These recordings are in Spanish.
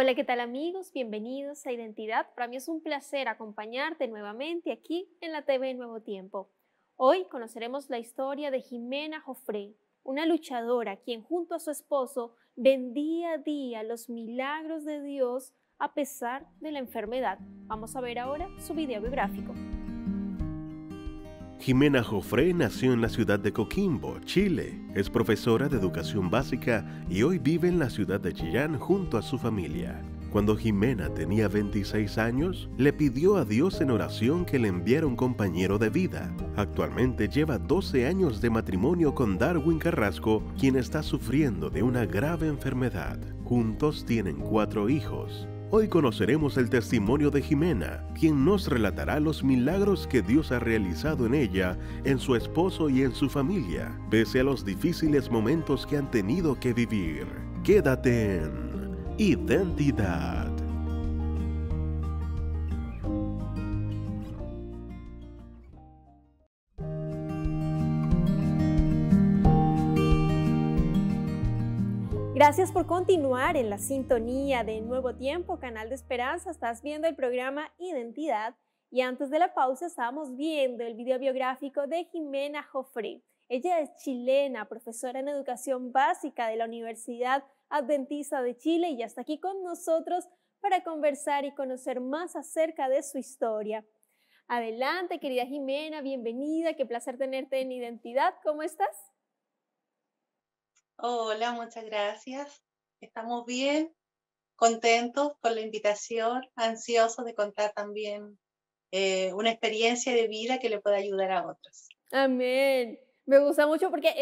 Hola, ¿qué tal amigos? Bienvenidos a Identidad. Para mí es un placer acompañarte nuevamente aquí en la TV Nuevo Tiempo. Hoy conoceremos la historia de Jimena Joffre, una luchadora quien junto a su esposo ven día a día los milagros de Dios a pesar de la enfermedad. Vamos a ver ahora su video biográfico. Jimena Joffre nació en la ciudad de Coquimbo, Chile. Es profesora de educación básica y hoy vive en la ciudad de Chillán junto a su familia. Cuando Jimena tenía 26 años, le pidió a Dios en oración que le enviara un compañero de vida. Actualmente lleva 12 años de matrimonio con Darwin Carrasco, quien está sufriendo de una grave enfermedad. Juntos tienen 4 hijos. Hoy conoceremos el testimonio de Jimena, quien nos relatará los milagros que Dios ha realizado en ella, en su esposo y en su familia, pese a los difíciles momentos que han tenido que vivir. Quédate en Identidad. Gracias por continuar en la sintonía de Nuevo Tiempo, Canal de Esperanza. Estás viendo el programa Identidad y antes de la pausa estábamos viendo el video biográfico de Jimena Joffre. Ella es chilena, profesora en educación básica de la Universidad Adventista de Chile y ya está aquí con nosotros para conversar y conocer más acerca de su historia. Adelante, querida Jimena, bienvenida, qué placer tenerte en Identidad. ¿Cómo estás? Hola, muchas gracias. Estamos bien, contentos con la invitación, ansiosos de contar también una experiencia de vida que le pueda ayudar a otros. Amén. Me gusta mucho porque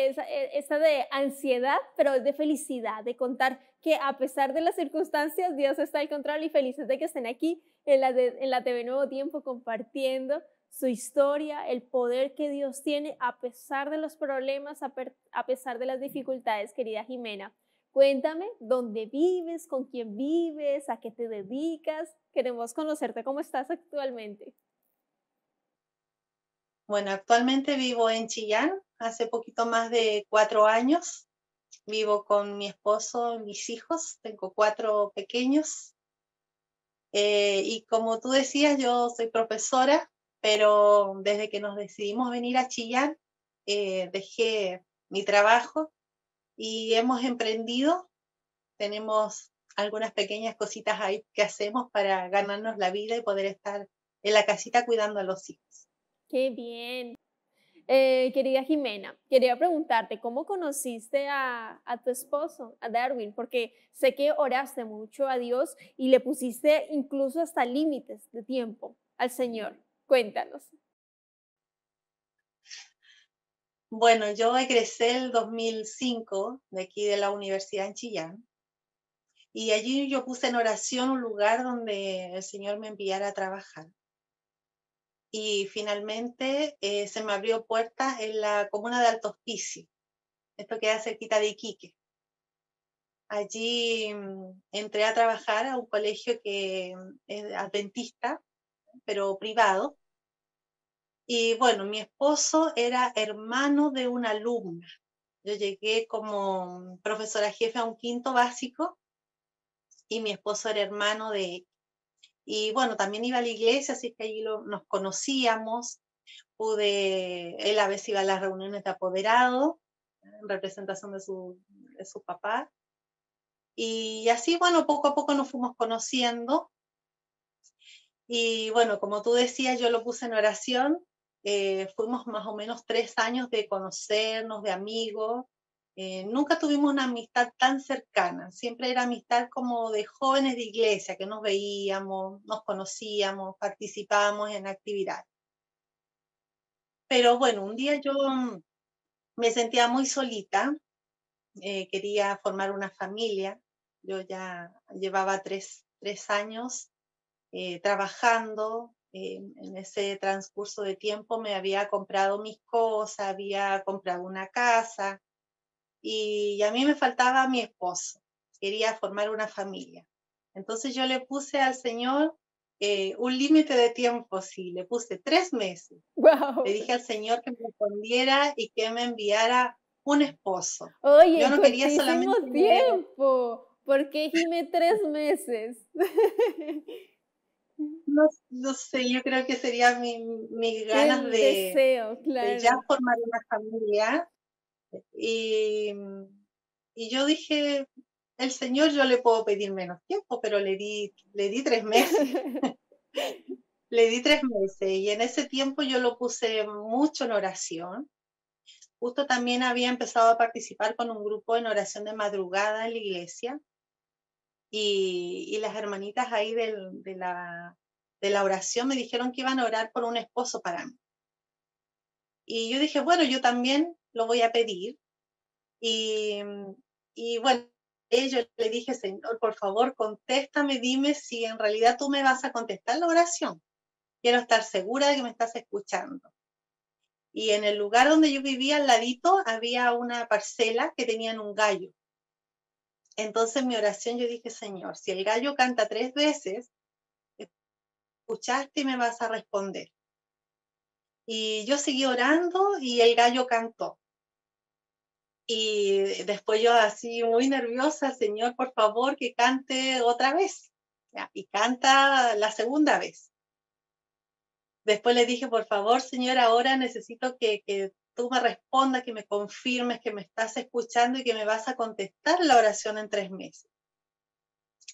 esa de ansiedad, pero de felicidad, de contar que a pesar de las circunstancias, Dios está al control y felices de que estén aquí en la TV Nuevo Tiempo compartiendo su historia, el poder que Dios tiene a pesar de los problemas, a pesar de las dificultades, querida Jimena. Cuéntame dónde vives, con quién vives, a qué te dedicas. Queremos conocerte cómo estás actualmente. Bueno, actualmente vivo en Chillán, hace poquito más de 4 años. Vivo con mi esposo y mis hijos, tengo 4 pequeños. Y como tú decías, yo soy profesora, pero desde que nos decidimos venir a Chillán, dejé mi trabajo y hemos emprendido. Tenemos algunas pequeñas cositas ahí que hacemos para ganarnos la vida y poder estar en la casita cuidando a los hijos. Qué bien. Querida Jimena, quería preguntarte, ¿cómo conociste a tu esposo, a Darwin? Porque sé que oraste mucho a Dios y le pusiste incluso hasta límites de tiempo al Señor. Cuéntanos. Bueno, yo egresé el 2005 de aquí de la Universidad en Chillán y allí yo puse en oración un lugar donde el Señor me enviara a trabajar. Y finalmente se me abrió puertas en la comuna de Alto Hospicio. Esto queda cerquita de Iquique. Allí entré a trabajar a un colegio que es adventista, pero privado. Y bueno, mi esposo era hermano de una alumna. Yo llegué como profesora jefe a un quinto básico y mi esposo era hermano de él. Y bueno, también iba a la iglesia, así que allí nos conocíamos. Él a veces iba a las reuniones de apoderado, en representación de su papá. Y así, bueno, poco a poco nos fuimos conociendo. Y bueno, como tú decías, yo lo puse en oración. Fuimos más o menos 3 años de conocernos, de amigos. Nunca tuvimos una amistad tan cercana. Siempre era amistad como de jóvenes de iglesia, que nos veíamos, nos conocíamos, participábamos en actividades. Pero bueno, un día yo me sentía muy solita, quería formar una familia. Yo ya llevaba tres años trabajando. En ese transcurso de tiempo me había comprado mis cosas, había comprado una casa y a mí me faltaba mi esposo. Quería formar una familia. Entonces yo le puse al Señor un límite de tiempo, sí, le puse 3 meses. Le Wow. dije al Señor que me respondiera y que me enviara un esposo. Oye, Yo en no quería cortísimo solamente ver, tiempo, ¿Por qué gime 3 meses? No sé, yo creo que sería mis ganas El deseo, de ya claro. formar una familia. Y, y yo dije, el Señor yo le puedo pedir menos tiempo, pero le di 3 meses. Le di 3 meses y en ese tiempo yo lo puse mucho en oración. Justo también había empezado a participar con un grupo en oración de madrugada en la iglesia y las hermanitas ahí de la oración me dijeron que iban a orar por un esposo para mí. Y yo dije, bueno, yo también lo voy a pedir. Y, y bueno, yo le dije, Señor, por favor, contéstame, dime si en realidad tú me vas a contestar la oración. Quiero estar segura de que me estás escuchando. Y en el lugar donde yo vivía, al ladito, había una parcela que tenían un gallo. Entonces, en mi oración yo dije, Señor, si el gallo canta 3 veces, escuchaste y me vas a responder. Y yo seguí orando y el gallo cantó. Y después yo así muy nerviosa, Señor, por favor, que cante otra vez. ¿Ya? Y canta la segunda vez. Después le dije, por favor, Señor, ahora necesito que tú me respondas, que me confirmes que me estás escuchando y que me vas a contestar la oración en 3 meses.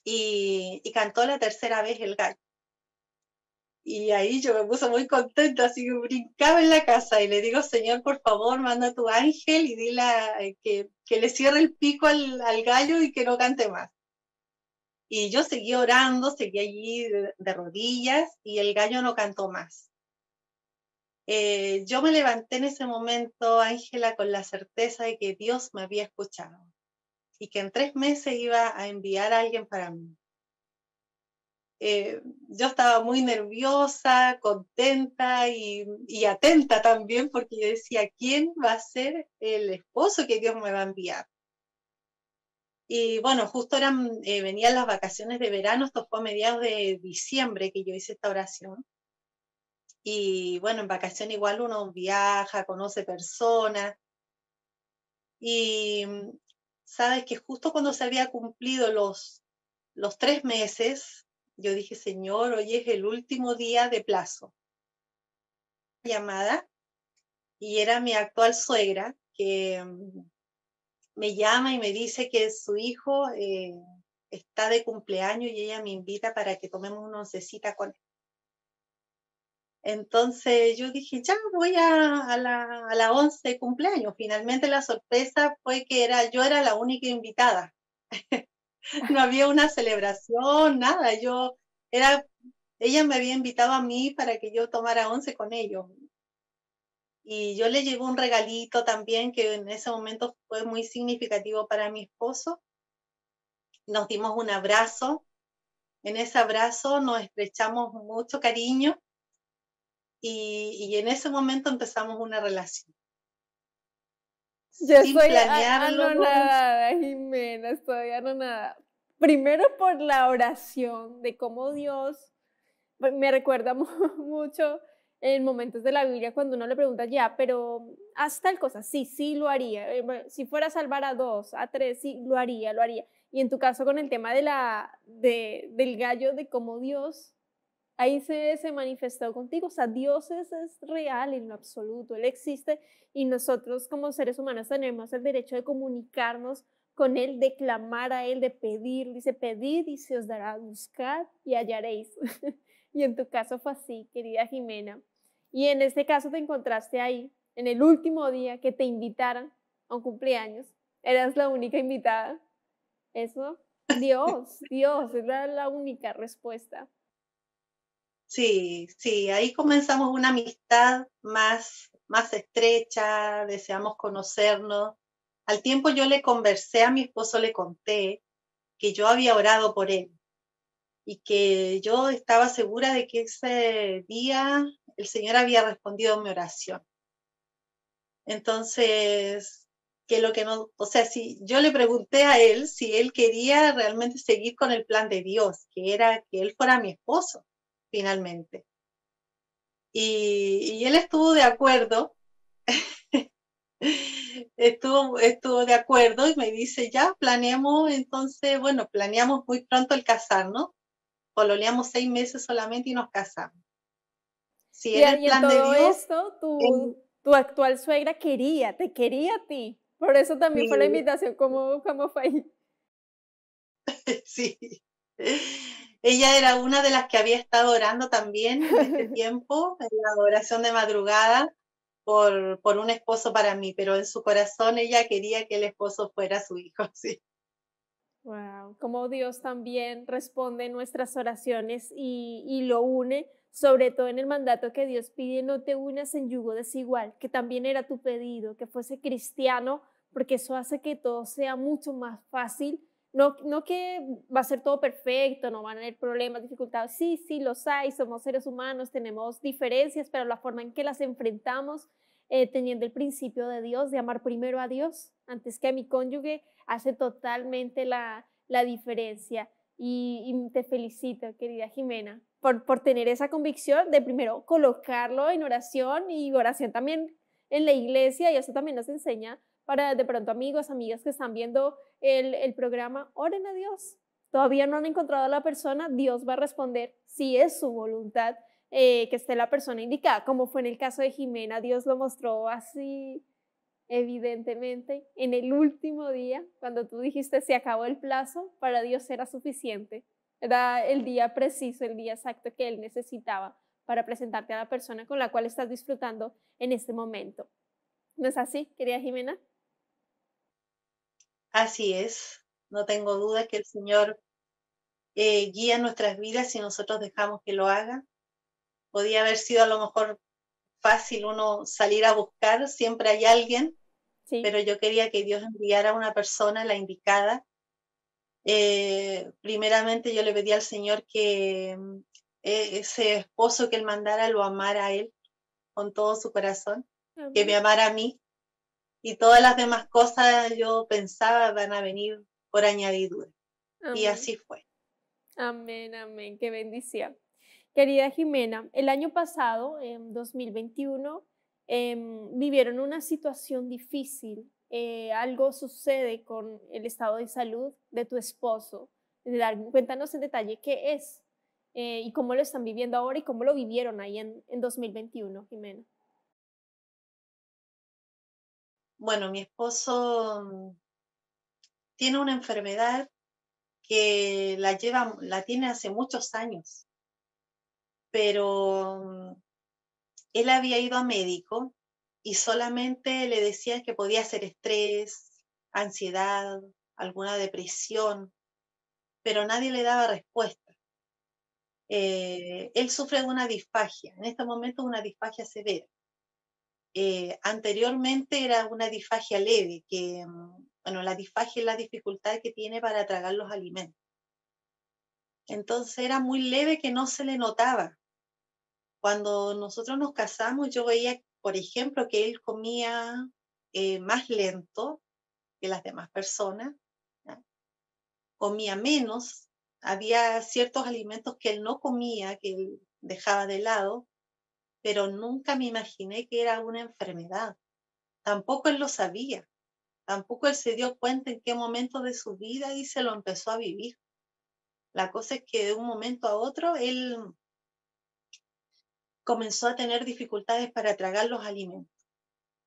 Y cantó la tercera vez el gallo. Y ahí yo me puse muy contenta, así que brincaba en la casa y le digo, Señor, por favor, manda a tu ángel y dile que le cierre el pico al gallo y que no cante más. Y yo seguí orando, seguí allí de rodillas y el gallo no cantó más. Yo me levanté en ese momento, Ángela, con la certeza de que Dios me había escuchado y que en 3 meses iba a enviar a alguien para mí. Yo estaba muy nerviosa, contenta y atenta también, porque yo decía, ¿quién va a ser el esposo que Dios me va a enviar? Y bueno, justo venían las vacaciones de verano, esto fue a mediados de diciembre que yo hice esta oración. Y bueno, en vacación igual uno viaja, conoce personas. Y sabes que justo cuando se había cumplido los 3 meses, yo dije, Señor, hoy es el último día de plazo. Llamada y era mi actual suegra que me llama y me dice que su hijo está de cumpleaños y ella me invita para que tomemos una oncecita con él. Entonces yo dije, ya voy a la 11 de cumpleaños. Finalmente la sorpresa fue que yo era la única invitada. No había una celebración, nada. Ella me había invitado a mí para que yo tomara once con ellos. Y yo le llevé un regalito también que en ese momento fue muy significativo para mi esposo. Nos dimos un abrazo. En ese abrazo nos estrechamos mucho cariño y en ese momento empezamos una relación. Yo Sin estoy planearlo. anonadada, Jimena, estoy anonadada. Primero por la oración, de cómo Dios me recuerda mucho en momentos de la Biblia cuando uno le pregunta, ya, pero haz tal cosa, sí, sí lo haría. Bueno, si fuera a salvar a 2, a 3, sí, lo haría, lo haría. Y en tu caso con el tema del gallo, de cómo Dios ahí se manifestó contigo. O sea, Dios es real en lo absoluto, Él existe y nosotros como seres humanos tenemos el derecho de comunicarnos con Él, de clamar a Él, de pedir. Dice, pedid y se os dará, buscad y hallaréis. Y en tu caso fue así, querida Jimena. Y en este caso te encontraste ahí, en el último día que te invitaran a un cumpleaños. Eras la única invitada. Eso, Dios es la única respuesta. Sí, sí, ahí comenzamos una amistad más estrecha, deseamos conocernos. Al tiempo yo le conversé a mi esposo, le conté que yo había orado por él y que yo estaba segura de que ese día el Señor había respondido a mi oración. Entonces, que lo que no, o sea, si yo le pregunté a él si él quería realmente seguir con el plan de Dios, que era que él fuera mi esposo, finalmente. Y él estuvo de acuerdo. Estuvo de acuerdo y me dice, ya, planeamos, entonces, bueno, planeamos muy pronto el casarnos, pololeamos 6 meses solamente y nos casamos. Si Y, era el y en plan de todo Dios, esto, él, tu actual suegra te quería a ti. Por eso también fue la sí, invitación. ¿Cómo fue ahí? sí. Ella era una de las que había estado orando también en este tiempo, en la oración de madrugada, por un esposo para mí, pero en su corazón ella quería que el esposo fuera su hijo, sí. Wow, cómo Dios también responde nuestras oraciones y lo une, sobre todo en el mandato que Dios pide, no te unas en yugo desigual, que también era tu pedido, que fuese cristiano, porque eso hace que todo sea mucho más fácil. No que va a ser todo perfecto, no van a haber problemas, dificultades. Sí, sí, los hay, somos seres humanos, tenemos diferencias, pero la forma en que las enfrentamos, teniendo el principio de Dios, de amar primero a Dios antes que a mi cónyuge, hace totalmente la diferencia. Y te felicito, querida Jimena, por tener esa convicción de primero colocarlo en oración y oración también en la iglesia, y eso también nos enseña para de pronto amigos, amigas que están viendo el programa, oren a Dios. Todavía no han encontrado a la persona, Dios va a responder si es su voluntad que esté la persona indicada, como fue en el caso de Jimena, Dios lo mostró así evidentemente, en el último día, cuando tú dijiste se acabó el plazo, para Dios era suficiente. Era el día preciso, el día exacto que Él necesitaba para presentarte a la persona con la cual estás disfrutando en este momento. ¿No es así, querida Jimena? Así es, no tengo duda que el Señor guía nuestras vidas si nosotros dejamos que lo haga. Podía haber sido a lo mejor fácil uno salir a buscar, siempre hay alguien, Sí. pero yo quería que Dios enviara a una persona, la indicada. Primeramente yo le pedí al Señor que ese esposo que Él mandara lo amara a Él con todo su corazón, que me Amén. amara a mí, y todas las demás cosas yo pensaba van a venir por añadidura. Y Amén. así fue. Amén, amén. Qué bendición. Querida Jimena, el año pasado, en 2021, vivieron una situación difícil. Algo sucede con el estado de salud de tu esposo. Cuéntanos en detalle qué es y cómo lo están viviendo ahora y cómo lo vivieron ahí en 2021, Jimena. Bueno, mi esposo tiene una enfermedad que la tiene hace muchos años, pero él había ido a médico y solamente le decían que podía ser estrés, ansiedad, alguna depresión, pero nadie le daba respuesta. Él sufre de una disfagia, en este momento una disfagia severa. Anteriormente era una disfagia leve, que, bueno, la disfagia es la dificultad que tiene para tragar los alimentos. Entonces era muy leve que no se le notaba. Cuando nosotros nos casamos, yo veía, por ejemplo, que él comía más lento que las demás personas, ¿ya? Comía menos, había ciertos alimentos que él no comía, que él dejaba de lado, pero nunca me imaginé que era una enfermedad. Tampoco él lo sabía, tampoco él se dio cuenta en qué momento de su vida y se lo empezó a vivir. La cosa es que de un momento a otro él comenzó a tener dificultades para tragar los alimentos.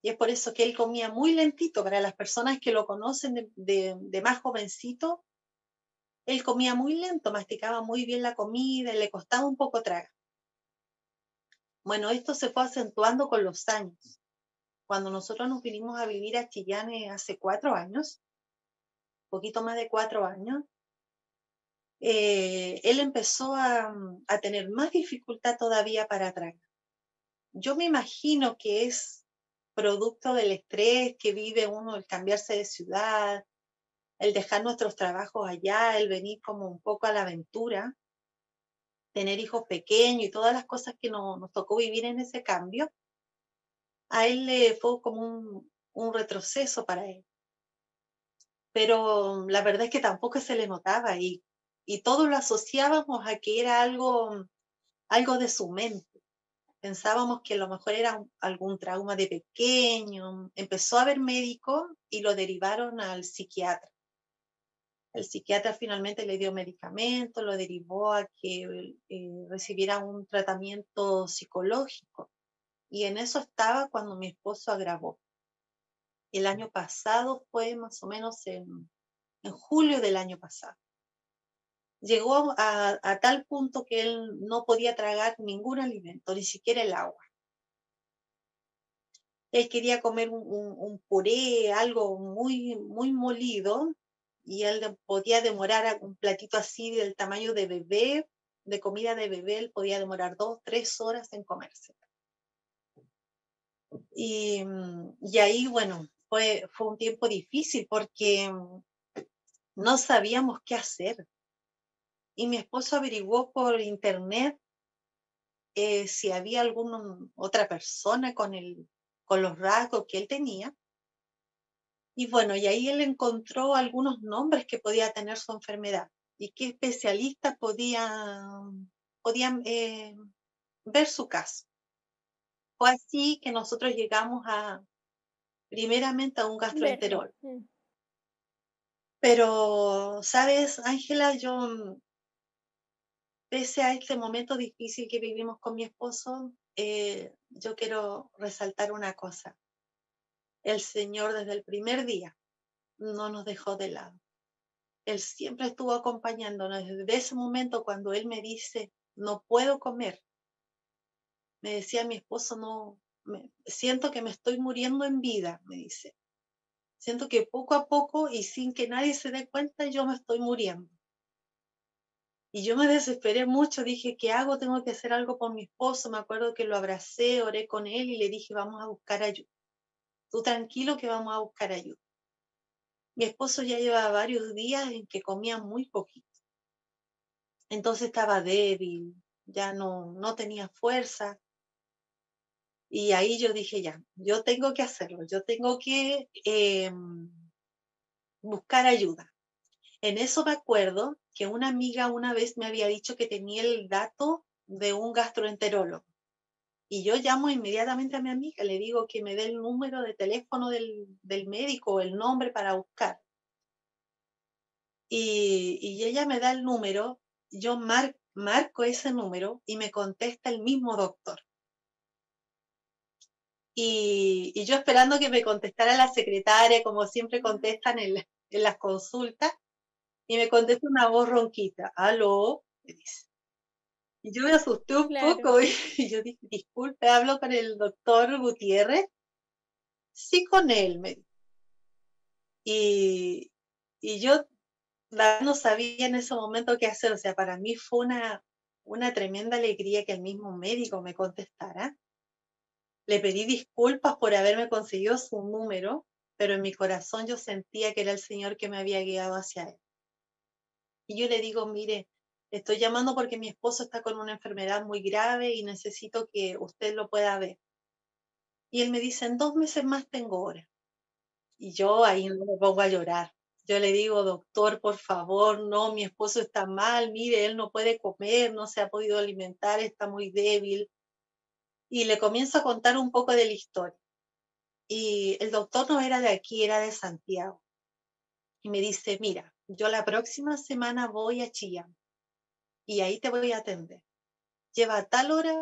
Y es por eso que él comía muy lentito. Para las personas que lo conocen de más jovencito, él comía muy lento, masticaba muy bien la comida y le costaba un poco tragar. Bueno, esto se fue acentuando con los años. Cuando nosotros nos vinimos a vivir a Chillán hace 4 años, poquito más de 4 años, él empezó a tener más dificultad todavía para tragar. Yo me imagino que es producto del estrés que vive uno, el cambiarse de ciudad, el dejar nuestros trabajos allá, el venir como un poco a la aventura, tener hijos pequeños y todas las cosas que nos tocó vivir en ese cambio, a él le fue como un retroceso para él. Pero la verdad es que tampoco se le notaba y todos lo asociábamos a que era algo de su mente. pensábamos que a lo mejor era algún trauma de pequeño. Empezó a ver médico y lo derivaron al psiquiatra. El psiquiatra finalmente le dio medicamento, lo derivó a que recibiera un tratamiento psicológico. Y en eso estaba cuando mi esposo agravó. El año pasado fue más o menos en julio del año pasado. Llegó a tal punto que él no podía tragar ningún alimento, ni siquiera el agua. Él quería comer un puré, algo muy, muy molido, y él podía demorar un platito así del tamaño de bebé, de comida de bebé, él podía demorar 2, 3 horas en comerse. Y ahí, bueno, fue un tiempo difícil porque no sabíamos qué hacer. Y mi esposo averiguó por internet si había alguna otra persona con los rasgos que él tenía. Y bueno, y ahí él encontró algunos nombres que podía tener su enfermedad y qué especialistas podían ver su caso. Fue así que nosotros llegamos primeramente a un Verlo. gastroenterólogo. Pero, ¿sabes, Ángela? Yo, pese a este momento difícil que vivimos con mi esposo, yo quiero resaltar una cosa. El Señor desde el primer día no nos dejó de lado. Él siempre estuvo acompañándonos. Desde ese momento cuando Él me dice, no puedo comer, me decía mi esposo, no, siento que me estoy muriendo en vida, me dice. Siento que poco a poco y sin que nadie se dé cuenta, yo me estoy muriendo. Y yo me desesperé mucho, dije, ¿qué hago? Tengo que hacer algo por mi esposo. Me acuerdo que lo abracé, oré con él y le dije, vamos a buscar ayuda. Tú tranquilo que vamos a buscar ayuda. Mi esposo ya llevaba varios días en que comía muy poquito. Entonces estaba débil, ya no tenía fuerza. Y ahí yo dije, ya, yo tengo que hacerlo, yo tengo que buscar ayuda. En eso me acuerdo que una amiga una vez me había dicho que tenía el dato de un gastroenterólogo. Y yo llamo inmediatamente a mi amiga, le digo que me dé el número de teléfono del médico o el nombre para buscar. Y ella me da el número, yo marco ese número y me contesta el mismo doctor. Y yo esperando que me contestara la secretaria, como siempre contestan en las consultas, y me contesta una voz ronquita, aló, me dice. Y yo me asusté un Claro. poco y yo dije, disculpe, hablo con el doctor Gutiérrez. Sí, con él, me dijo. Y yo no sabía en ese momento qué hacer, o sea, para mí fue una tremenda alegría que el mismo médico me contestara. Le pedí disculpas por haberme conseguido su número, pero en mi corazón yo sentía que era el Señor que me había guiado hacia él. Y yo le digo, mire, estoy llamando porque mi esposo está con una enfermedad muy grave y necesito que usted lo pueda ver. Y él me dice, en 2 meses más tengo hora. Y yo ahí no me pongo a llorar. Yo le digo, doctor, por favor, no, mi esposo está mal, mire, él no puede comer, no se ha podido alimentar, está muy débil. Y le comienzo a contar un poco de la historia. Y el doctor no era de aquí, era de Santiago. Y me dice, mira, yo la próxima semana voy a Chillán y ahí te voy a atender. Lleva a tal hora,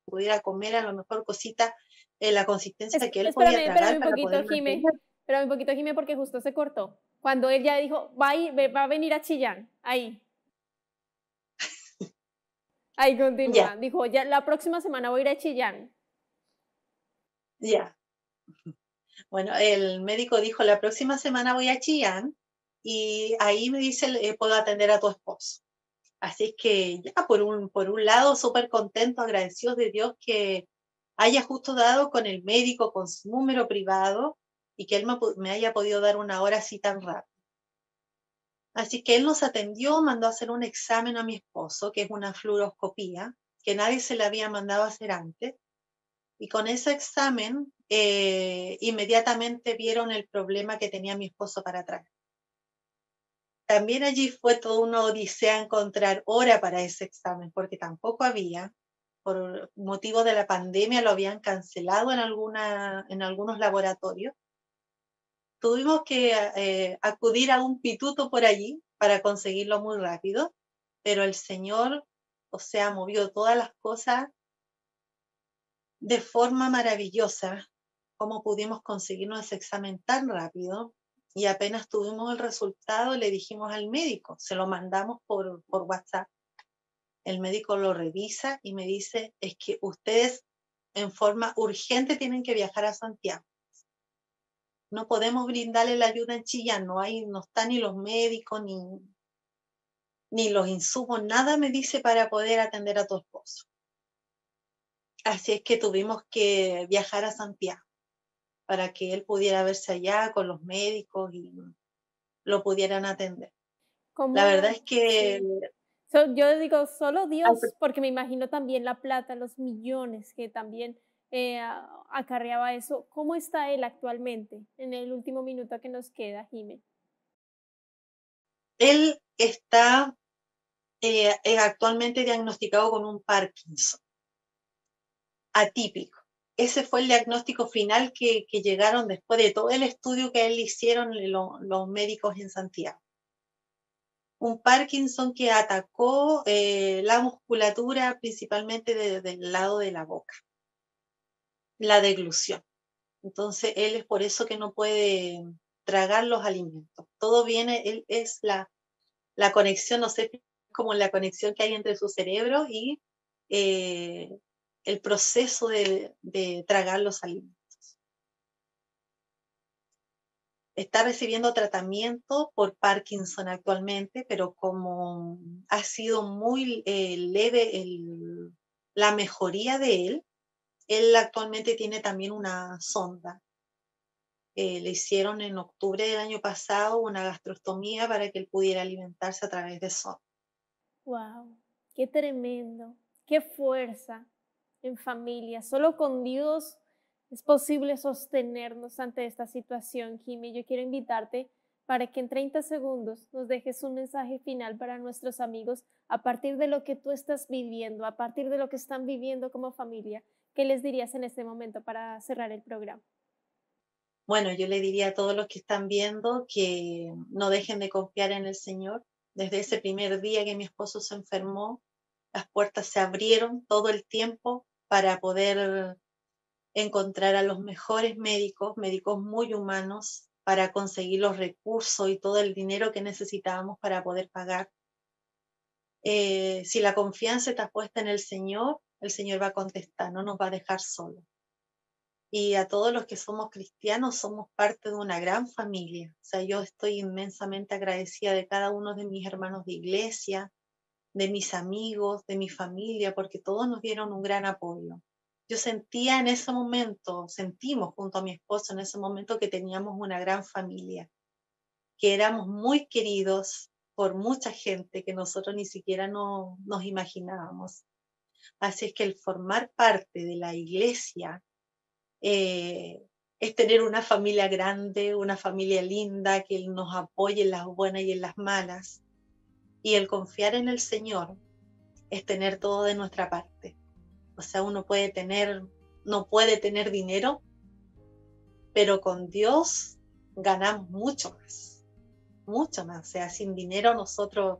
pudiera comer a lo mejor cositas en la consistencia que él podía Espérame tragar un para poquito, poder Jime. mantener. Espérame un poquito, Jime, porque justo se cortó. Cuando él ya dijo, va a venir a Chillán. Ahí Ya, continúa. Dijo, ya la próxima semana voy a ir a Chillán. ya. Bueno, el médico dijo, la próxima semana voy a Chillán y ahí me dice, puedo atender a tu esposo. Así es que ya por un lado, súper contento, agradecidos de Dios que haya justo dado con el médico, con su número privado y que él me haya podido dar una hora así tan rápido. Así que él nos atendió, mandó a hacer un examen a mi esposo, que es una fluoroscopía, que nadie se le había mandado a hacer antes. Y con ese examen, inmediatamente vieron el problema que tenía mi esposo para atrás. También allí fue toda una odisea encontrar hora para ese examen, porque tampoco había, por motivo de la pandemia lo habían cancelado en algunos laboratorios. Tuvimos que acudir a un pituto por allí para conseguirlo muy rápido, pero el Señor, o sea, movió todas las cosas de forma maravillosa. Cómo pudimos conseguirnos ese examen tan rápido, y apenas tuvimos el resultado le dijimos al médico, se lo mandamos por WhatsApp. El médico lo revisa y me dice, es que ustedes en forma urgente tienen que viajar a Santiago. No podemos brindarle la ayuda en Chillán, no están ni los médicos, ni los insumos, nada, me dice, para poder atender a tu esposo. Así es que tuvimos que viajar a Santiago para que él pudiera verse allá con los médicos y lo pudieran atender. La verdad es que... Sí. Yo digo, solo Dios, porque me imagino también la plata, los millones que también acarreaba eso. ¿Cómo está él actualmente en el último minuto que nos queda, Jimé? Él está actualmente diagnosticado con un Parkinson atípico. Ese fue el diagnóstico final que llegaron después de todo el estudio que a él le hicieron los médicos en Santiago. Un Parkinson que atacó la musculatura principalmente del lado de la boca, la deglución. Entonces él es por eso que no puede tragar los alimentos. Todo viene, él es la conexión, no sé, como la conexión que hay entre su cerebro y el proceso de tragar los alimentos. Está recibiendo tratamiento por Parkinson actualmente, pero como ha sido muy leve la mejoría de él actualmente tiene también una sonda. Le hicieron en octubre del año pasado una gastrostomía para que él pudiera alimentarse a través de sonda. ¡Wow! ¡Qué tremendo! ¡Qué fuerza en familia! Solo con Dios es posible sostenernos ante esta situación, Jimmy. Yo quiero invitarte para que en 30 segundos nos dejes un mensaje final para nuestros amigos a partir de lo que tú estás viviendo, a partir de lo que están viviendo como familia. ¿Qué les dirías en este momento para cerrar el programa? Bueno, yo le diría a todos los que están viendo que no dejen de confiar en el Señor. Desde ese primer día que mi esposo se enfermó, las puertas se abrieron todo el tiempo para poder encontrar a los mejores médicos muy humanos, para conseguir los recursos y todo el dinero que necesitábamos para poder pagar. Si la confianza está puesta en el Señor va a contestar, no nos va a dejar solos. Y a todos los que somos cristianos somos parte de una gran familia. O sea, yo estoy inmensamente agradecida de cada uno de mis hermanos de iglesia, de mis amigos, de mi familia, porque todos nos dieron un gran apoyo. Yo sentía en ese momento, sentimos junto a mi esposo en ese momento que teníamos una gran familia, que éramos muy queridos por mucha gente que nosotros ni siquiera nos imaginábamos. Así es que el formar parte de la iglesia es tener una familia grande, una familia linda, que nos apoye en las buenas y en las malas. Y el confiar en el Señor es tener todo de nuestra parte. O sea, uno no puede tener dinero, pero con Dios ganamos mucho más, mucho más. O sea, sin dinero nosotros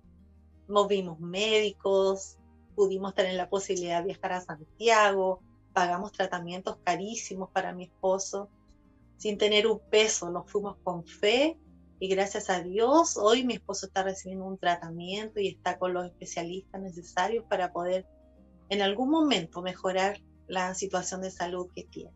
movimos médicos, pudimos tener la posibilidad de viajar a Santiago, pagamos tratamientos carísimos para mi esposo, sin tener un peso, nos fuimos con fe y gracias a Dios hoy mi esposo está recibiendo un tratamiento y está con los especialistas necesarios para poder en algún momento mejorar la situación de salud que tiene.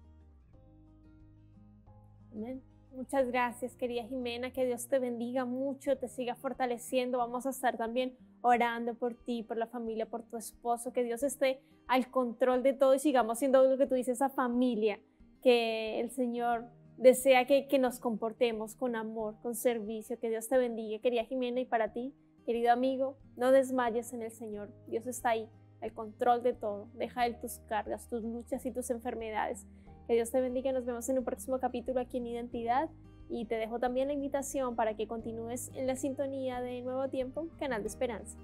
Amén. Muchas gracias, querida Jimena, que Dios te bendiga mucho, te siga fortaleciendo. Vamos a estar también orando por ti, por la familia, por tu esposo, que Dios esté al control de todo y sigamos siendo lo que tú dices, esa familia, que el Señor desea que nos comportemos con amor, con servicio. Que Dios te bendiga, querida Jimena, y para ti, querido amigo, no desmayes en el Señor. Dios está ahí, al control de todo. Deja Él tus cargas, tus luchas y tus enfermedades. Que Dios te bendiga. Nos vemos en un próximo capítulo aquí en Identidad Y te dejo también la invitación para que continúes en la sintonía de Nuevo Tiempo, Canal de Esperanza.